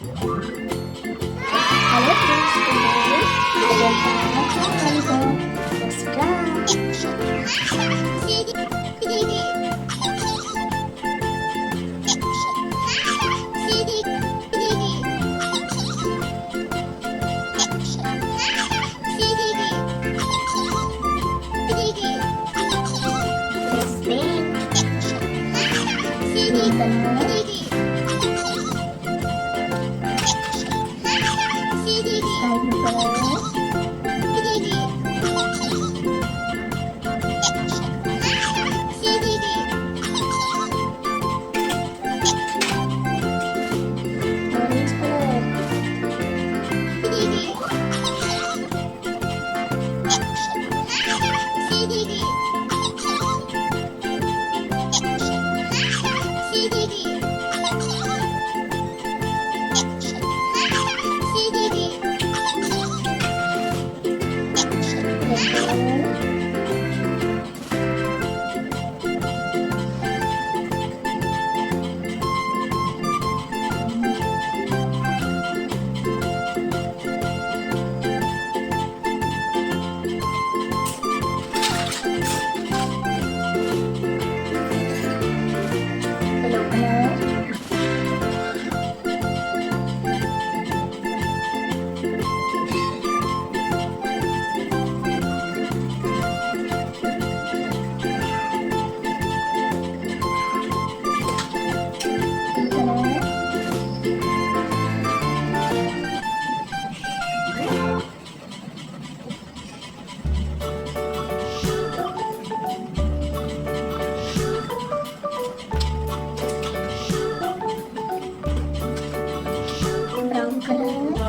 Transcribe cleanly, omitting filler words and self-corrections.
Hello friends, today I will try lollipop. Subscribe. Let's play. Dito na. Start na pala. Orange color. Red color. Yellow color. Pink color. Brown color.